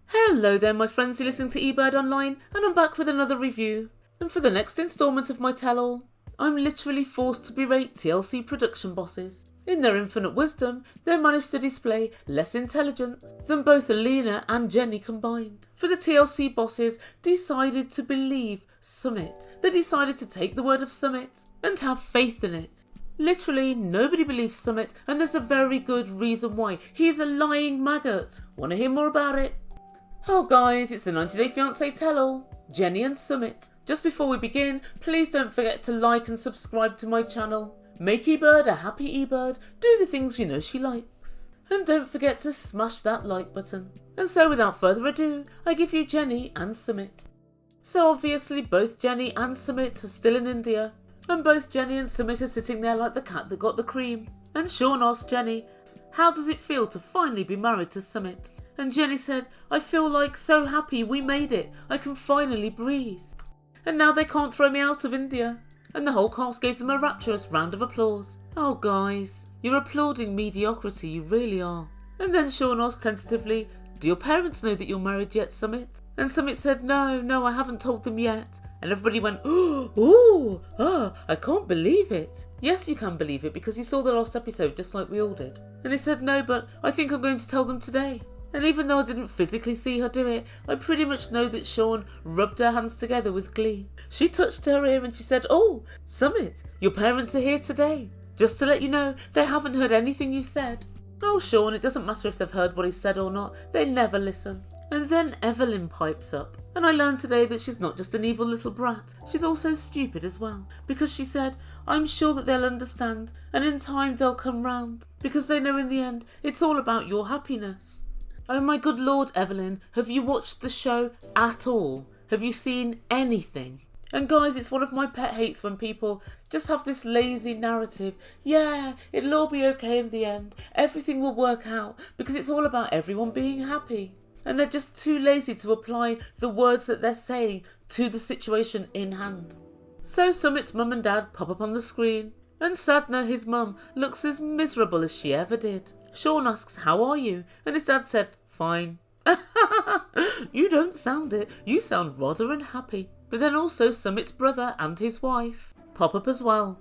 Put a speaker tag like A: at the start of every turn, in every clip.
A: Hello there my friends who listen to Ebird Online, and I'm back with another review. And for the next instalment of my tell-all, I'm literally forced to berate TLC production bosses. In their infinite wisdom, they managed to display less intelligence than both Alina and Jenny combined. For the TLC bosses decided to believe Sumit. They decided to take the word of Sumit and have faith in it. Literally nobody believes Sumit, and there's a very good reason why. He's a lying maggot. Want to hear more about it? Oh guys, it's the 90-Day Fiance tell-all, Jenny and Sumit. Just before we begin, please don't forget to like and subscribe to my channel. Make Ebird a happy Ebird, do the things you know she likes. And don't forget to smash that like button. And so without further ado, I give you Jenny and Sumit. So obviously both Jenny and Sumit are still in India. And both Jenny and Sumit are sitting there like the cat that got the cream. And Sean asked Jenny, how does it feel to finally be married to Sumit? And Jenny said, I feel like so happy we made it. I can finally breathe. And now they can't throw me out of India. And the whole cast gave them a rapturous round of applause. Oh guys, you're applauding mediocrity, you really are. And then Sean asked tentatively, do your parents know that you're married yet, Sumit? And Sumit said, no, I haven't told them yet. And everybody went, I can't believe it. Yes, you can believe it because you saw the last episode just like we all did. And he said, no, but I think I'm going to tell them today. And even though I didn't physically see her do it, I pretty much know that Sean rubbed her hands together with glee. She touched her ear and she said, oh, Sumit, your parents are here today. Just to let you know, they haven't heard anything you said. Oh, Sean, it doesn't matter if they've heard what he said or not. They never listen. And then Evelin pipes up. And I learned today that she's not just an evil little brat. She's also stupid as well. Because she said, I'm sure that they'll understand. And in time they'll come round. Because they know in the end, it's all about your happiness. Oh my good Lord, Evelin, have you watched the show at all? Have you seen anything? And guys, it's one of my pet hates when people just have this lazy narrative. Yeah, it'll all be okay in the end. Everything will work out because it's all about everyone being happy. And they're just too lazy to apply the words that they're saying to the situation in hand. So Sumit's mum and dad pop up on the screen. And Sadhna, his mum, looks as miserable as she ever did. Sean asks, how are you? And his dad said, fine. You don't sound it. You sound rather unhappy. But then also Sumit's brother and his wife pop up as well.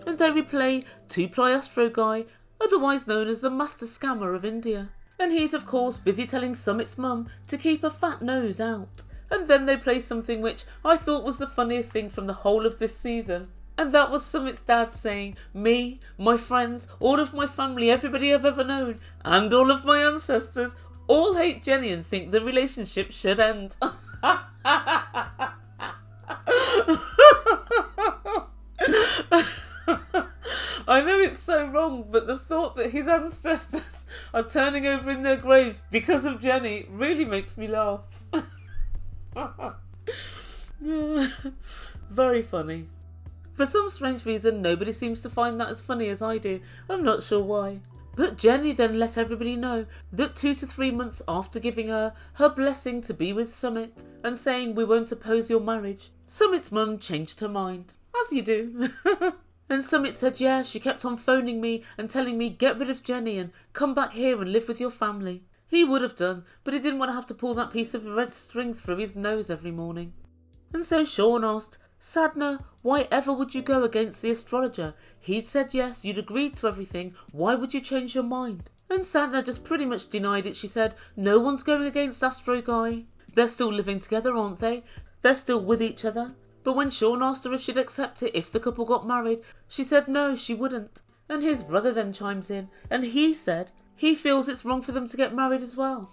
A: And they replay two-ply Astro Guy, otherwise known as the master scammer of India. And he's of course busy telling Sumit's mum to keep her fat nose out. And then they play something which I thought was the funniest thing from the whole of this season. And that was Sumit's dad saying, me, my friends, all of my family, everybody I've ever known, and all of my ancestors, all hate Jenny and think the relationship should end. I know it's so wrong, but the thought that his ancestors are turning over in their graves because of Jenny really makes me laugh. Very funny. For some strange reason, nobody seems to find that as funny as I do. I'm not sure why. But Jenny then let everybody know that 2 to 3 months after giving her blessing to be with Sumit and saying we won't oppose your marriage, Sumit's mum changed her mind. As you do. And Sumit said, yeah, she kept on phoning me and telling me get rid of Jenny and come back here and live with your family. He would have done, but he didn't want to have to pull that piece of red string through his nose every morning. And so Sean asked, Sadhna, why ever would you go against the astrologer? He'd said yes, you'd agreed to everything, why would you change your mind? And Sadhna just pretty much denied it. She said, no one's going against Astro Guy. They're still living together, aren't they? They're still with each other. But when Sean asked her if she'd accept it if the couple got married, she said no, she wouldn't. And his brother then chimes in, and he said he feels it's wrong for them to get married as well.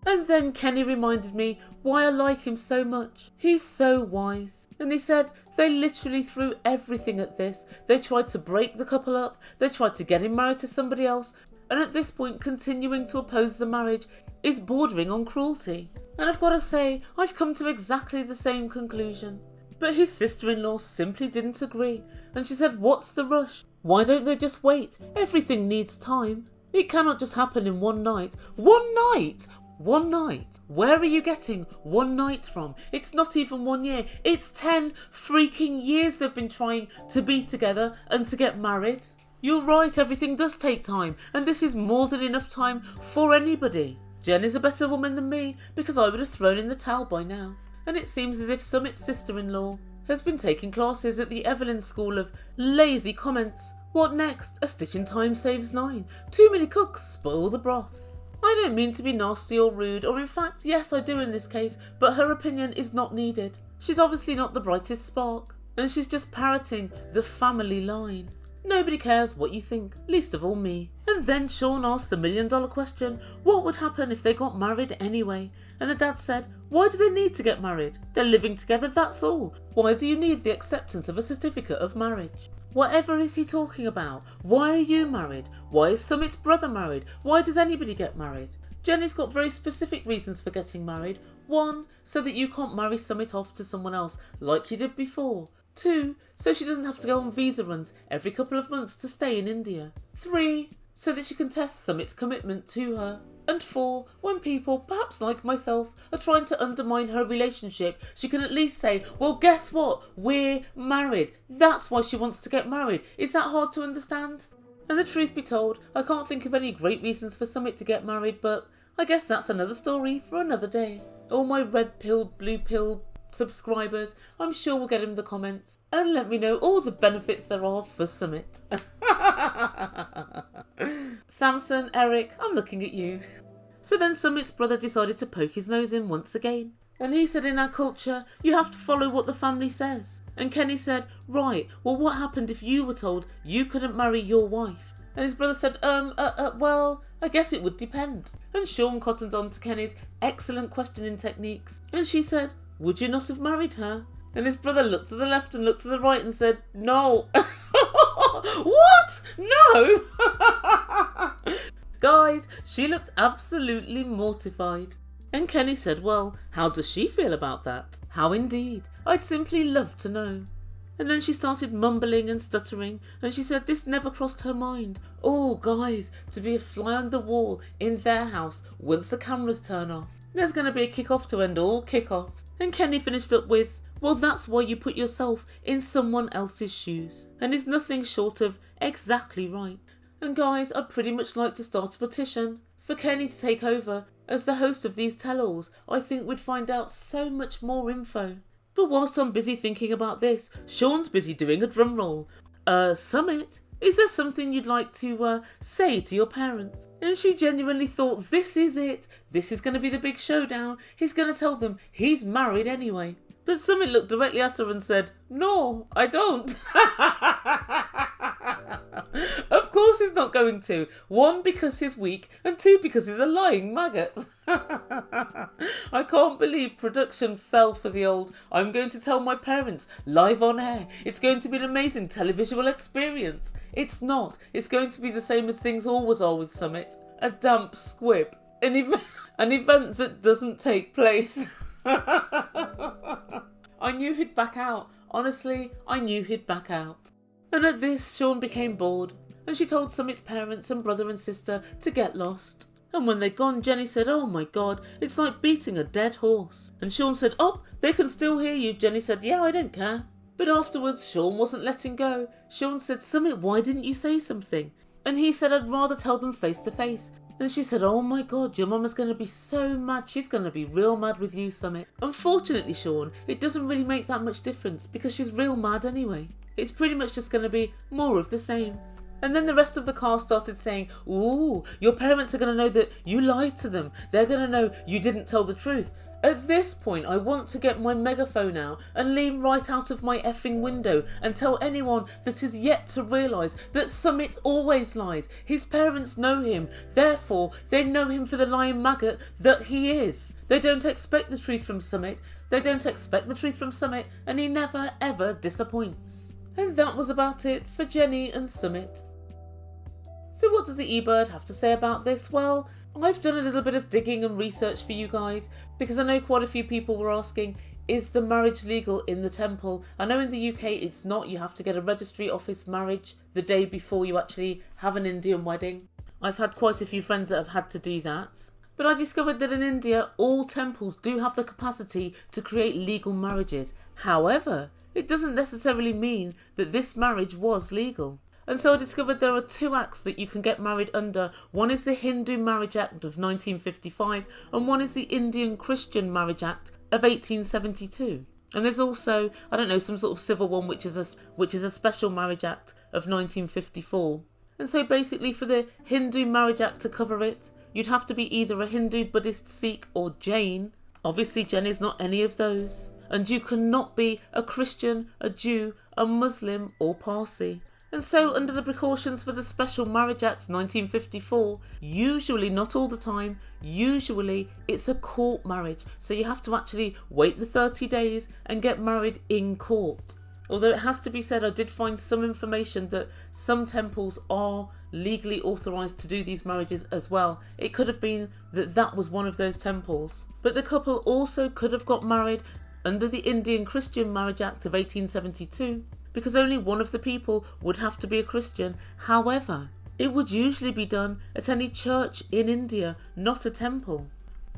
A: And then Kenny reminded me why I like him so much. He's so wise. And he said they literally threw everything at this. They tried to break the couple up. They tried to get him married to somebody else. And at this point, continuing to oppose the marriage is bordering on cruelty. And I've got to say, I've come to exactly the same conclusion. But his sister-in-law simply didn't agree. And she said, what's the rush? Why don't they just wait? Everything needs time. It cannot just happen in one night. One night? One night? Where are you getting one night from? It's not even 1 year. It's 10 freaking years they've been trying to be together and to get married. You're right, everything does take time, and this is more than enough time for anybody. Jen is a better woman than me because I would have thrown in the towel by now. And it seems as if Sumit's sister-in-law has been taking classes at the Evelin School of lazy comments. What next? A stitch in time saves 9. Too many cooks spoil the broth. I don't mean to be nasty or rude, or in fact, yes I do in this case, but her opinion is not needed. She's obviously not the brightest spark, and she's just parroting the family line. Nobody cares what you think, least of all me. And then Sean asked the $1,000,000 question, what would happen if they got married anyway? And the dad said, why do they need to get married? They're living together, that's all. Why do you need the acceptance of a certificate of marriage? Whatever is he talking about? Why are you married? Why is Sumit's brother married? Why does anybody get married? Jenny's got very specific reasons for getting married. 1, so that you can't marry Sumit off to someone else like you did before. 2, so she doesn't have to go on visa runs every couple of months to stay in India. 3, so that she can test Sumit's commitment to her. And 4, when people, perhaps like myself, are trying to undermine her relationship, she can at least say, well, guess what? We're married. That's why she wants to get married. Is that hard to understand? And the truth be told, I can't think of any great reasons for Sumit to get married, but I guess that's another story for another day. All my red pill, blue pill subscribers, I'm sure will get in the comments and let me know all the benefits there are for Sumit. Samson, Eric, I'm looking at you. So then Sumit's brother decided to poke his nose in once again. And he said, in our culture, you have to follow what the family says. And Kenny said, right, well, what happened if you were told you couldn't marry your wife? And his brother said, well, I guess it would depend. And Sean cottoned on to Kenny's excellent questioning techniques. And she said, would you not have married her? And his brother looked to the left and looked to the right and said, no. What? No? Guys, she looked absolutely mortified. And Kenny said, well, how does she feel about that? How indeed? I'd simply love to know. And then she started mumbling and stuttering, and she said this never crossed her mind. Oh, guys, to be a fly on the wall in their house once the cameras turn off. There's going to be a kick-off to end all kick-offs. And Kenny finished up with, well, that's why you put yourself in someone else's shoes. And is nothing short of exactly right. And guys, I'd pretty much like to start a petition for Kenny to take over as the host of these tell-alls. I think we'd find out so much more info. But whilst I'm busy thinking about this, Sean's busy doing a drum roll. Sumit, is there something you'd like to say to your parents? And she genuinely thought, this is it. This is going to be the big showdown. He's going to tell them he's married anyway. But Sumit looked directly at her and said, no, I don't. Of course he's not going to. 1, because he's weak, and 2, because he's a lying maggot. I can't believe production fell for the old, I'm going to tell my parents live on air. It's going to be an amazing televisual experience. It's not. It's going to be the same as things always are with Sumit. A damp squib. An event that doesn't take place. I knew he'd back out. Honestly, I knew he'd back out. And at this, Sean became bored, and she told Sumit's parents and brother and sister to get lost. And when they'd gone, Jenny said, oh my God, it's like beating a dead horse. And Sean said, oh, they can still hear you. Jenny said, yeah, I don't care. But afterwards, Sean wasn't letting go. Sean said, Sumit, why didn't you say something? And he said, I'd rather tell them face to face. And she said, oh my God, your mama's going to be so mad. She's going to be real mad with you, Sumit. Unfortunately, Sean, it doesn't really make that much difference because she's real mad anyway. It's pretty much just going to be more of the same. And then the rest of the cast started saying, ooh, your parents are going to know that you lied to them. They're going to know you didn't tell the truth. At this point, I want to get my megaphone out and lean right out of my effing window and tell anyone that is yet to realise that Sumit always lies. His parents know him. Therefore, they know him for the lying maggot that he is. They don't expect the truth from Sumit. They don't expect the truth from Sumit, and he never ever disappoints. And that was about it for Jenny and Sumit. So what does the eBird have to say about this? Well, I've done a little bit of digging and research for you guys because I know quite a few people were asking, is the marriage legal in the temple? I know in the UK it's not. You have to get a registry office marriage the day before you actually have an Indian wedding. I've had quite a few friends that have had to do that. But I discovered that in India, all temples do have the capacity to create legal marriages. However, it doesn't necessarily mean that this marriage was legal. And so I discovered there are 2 acts that you can get married under. One is the Hindu Marriage Act of 1955 and one is the Indian Christian Marriage Act of 1872. And there's also, I don't know, some sort of civil one which is a Special Marriage Act of 1954. And so basically for the Hindu Marriage Act to cover it, you'd have to be either a Hindu, Buddhist, Sikh or Jain. Obviously Jen is not any of those. And you cannot be a Christian, a Jew, a Muslim or Parsi. And so under the precautions for the Special Marriage Act 1954, usually, not all the time, usually it's a court marriage. So you have to actually wait the 30 days and get married in court. Although it has to be said, I did find some information that some temples are legally authorised to do these marriages as well. It could have been that that was one of those temples. But the couple also could have got married under the Indian Christian Marriage Act of 1872. Because only one of the people would have to be a Christian. However, it would usually be done at any church in India, not a temple.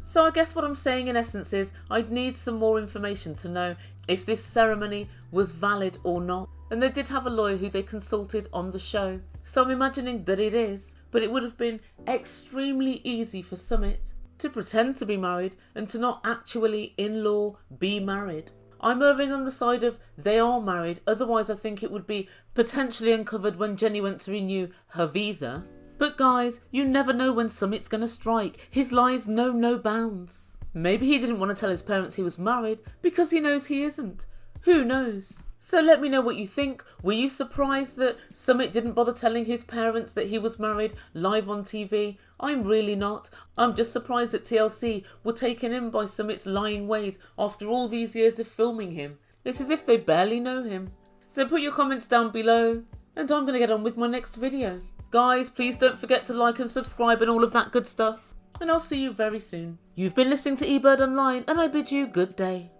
A: So I guess what I'm saying in essence is I'd need some more information to know if this ceremony was valid or not. And they did have a lawyer who they consulted on the show. So I'm imagining that it is. But it would have been extremely easy for Sumit to pretend to be married and to not actually in law be married. I'm erring on the side of they are married, otherwise I think it would be potentially uncovered when Jenny went to renew her visa. But guys, you never know when Sumit's going to strike. His lies know no bounds. Maybe he didn't want to tell his parents he was married because he knows he isn't. Who knows? So let me know what you think. Were you surprised that Sumit didn't bother telling his parents that he was married live on TV? I'm really not. I'm just surprised that TLC were taken in by Sumit's lying ways after all these years of filming him. It's as if they barely know him. So put your comments down below and I'm going to get on with my next video. Guys, please don't forget to like and subscribe and all of that good stuff. And I'll see you very soon. You've been listening to Ebird Online and I bid you good day.